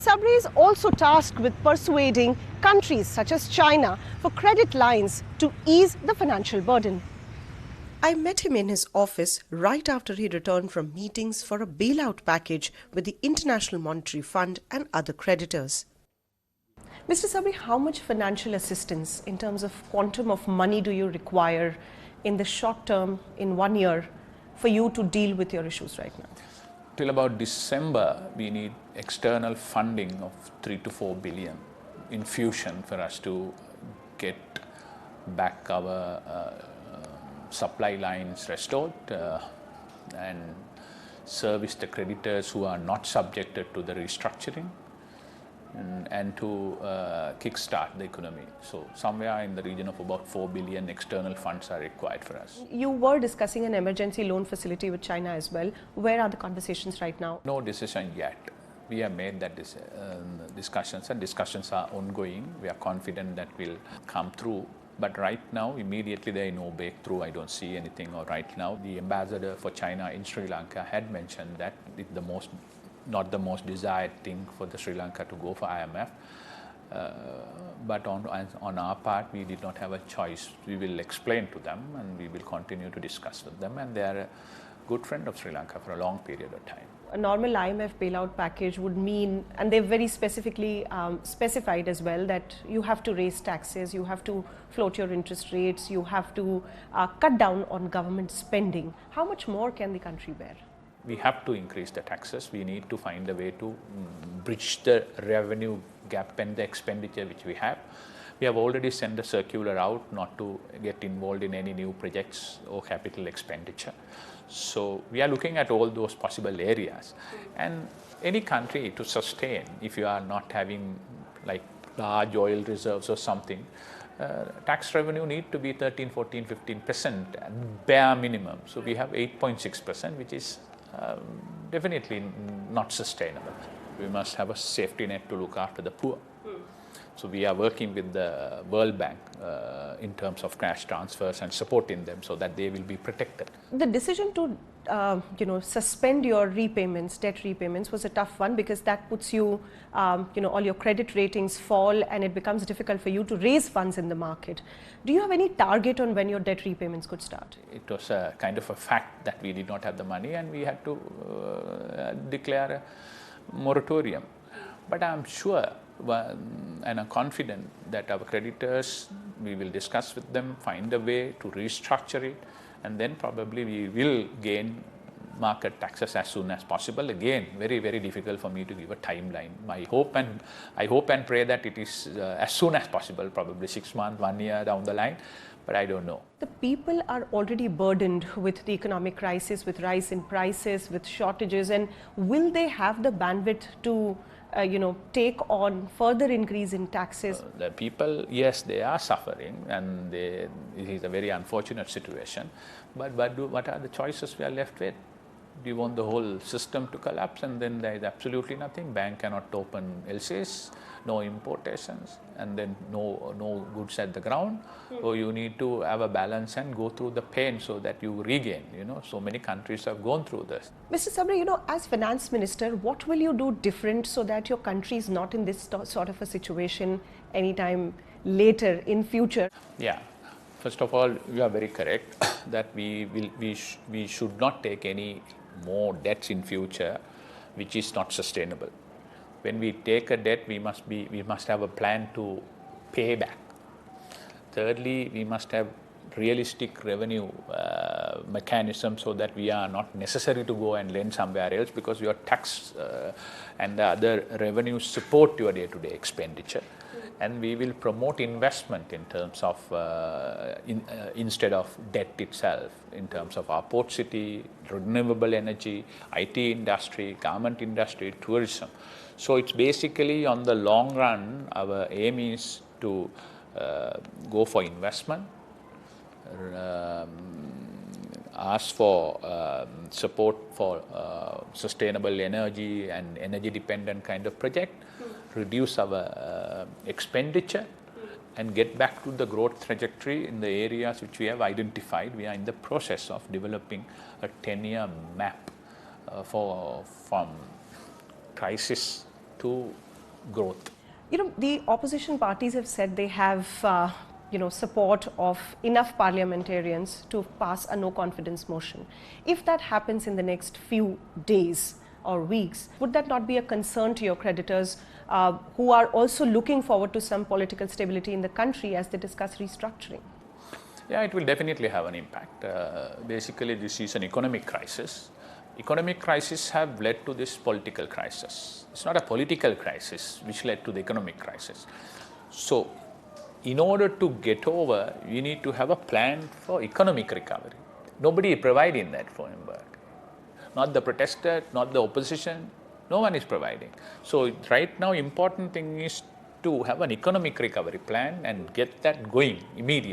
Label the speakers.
Speaker 1: Sabri is also tasked with persuading countries such as China for credit lines to ease the financial burden. I met him in his office right after he returned from meetings for a bailout package with the International Monetary Fund and other creditors. Mr. Sabri, how much financial assistance in terms of quantum of money do you require in the short term, in 1 year, for you to deal with your issues right now?
Speaker 2: Till about December, we need external funding of 3 to 4 billion infusion for us to get back our supply lines restored and service the creditors who are not subjected to the restructuring and to kickstart the economy. So somewhere in the region of about 4 billion external funds are required for us.
Speaker 1: You were discussing an emergency loan facility with China as well. Where are the conversations right now?
Speaker 2: No decision yet. We have made that discussions, and discussions are ongoing. We are confident that will come through. But right now, immediately there is no breakthrough. I don't see anything right now. The ambassador for China in Sri Lanka had mentioned that it's not the most desired thing for the Sri Lanka to go for IMF. But on our part, we did not have a choice. We will explain to them and we will continue to discuss with them. And they are a good friend of Sri Lanka for a long period of time.
Speaker 1: A normal IMF bailout package would mean, and they've very specifically specified as well, that you have to raise taxes, you have to float your interest rates, you have to cut down on government spending. How much more can the country bear?
Speaker 2: We have to increase the taxes. We need to find a way to bridge the revenue gap and the expenditure which we have. We have already sent a circular out not to get involved in any new projects or capital expenditure. So we are looking at all those possible areas. And any country to sustain, if you are not having like large oil reserves or something, tax revenue need to be 13, 14, 15% bare minimum. So we have 8.6%, which is definitely not sustainable. We must have a safety net to look after the poor. So we are working with the World Bank in terms of cash transfers and supporting them so that they will be protected.
Speaker 1: The decision to suspend your repayments, debt repayments, was a tough one because that puts you, all your credit ratings fall and it becomes difficult for you to raise funds in the market. Do you have any target on when your debt repayments could start?
Speaker 2: It was a kind of a fact that we did not have the money and we had to declare a moratorium. But I'm sure and I'm confident that our creditors, we will discuss with them, find a way to restructure it, and then probably we will gain market taxes as soon as possible. Again, very, very difficult for me to give a timeline. I hope and pray that it is as soon as possible, probably 6 months, 1 year down the line, but I don't know.
Speaker 1: The people are already burdened with the economic crisis, with rise in prices, with shortages, and will they have the bandwidth to take on further increase in taxes?
Speaker 2: The people, yes, they are suffering and it is a very unfortunate situation. But what are the choices we are left with? Do you want the whole system to collapse and then there is absolutely nothing? Bank cannot open LCs, no importations, and then no goods at the ground. So you need to have a balance and go through the pain so that you regain. So many countries have gone through this.
Speaker 1: Mr. Sabri, as finance minister, what will you do different so that your country is not in this sort of a situation anytime later in future?
Speaker 2: Yeah. First of all, you are very correct that we should not take any more debts in future which is not sustainable. When we take a debt, we must have a plan to pay back. Thirdly, we must have realistic revenue mechanism so that we are not necessary to go and lend somewhere else because your tax and the other revenues support your day-to-day expenditure. And we will promote investment in terms of, instead of debt itself, in terms of our port city, renewable energy, IT industry, garment industry, tourism. So it's basically on the long run, our aim is to go for investment, ask for support for sustainable energy and energy dependent kind of project, reduce our expenditure and get back to the growth trajectory in the areas which we have identified. We are in the process of developing a 10-year map from crisis to growth.
Speaker 1: The opposition parties have said they have, support of enough parliamentarians to pass a no confidence motion. If that happens in the next few days or weeks, would that not be a concern to your creditors who are also looking forward to some political stability in the country as they discuss restructuring?
Speaker 2: Yeah, it will definitely have an impact. Basically, this is an economic crisis. Economic crises have led to this political crisis. It's not a political crisis which led to the economic crisis. So, in order to get over, we need to have a plan for economic recovery. Nobody is providing that for Hamburg. Not the protester, not the opposition, no one is providing. So right now, important thing is to have an economic recovery plan and get that going immediately.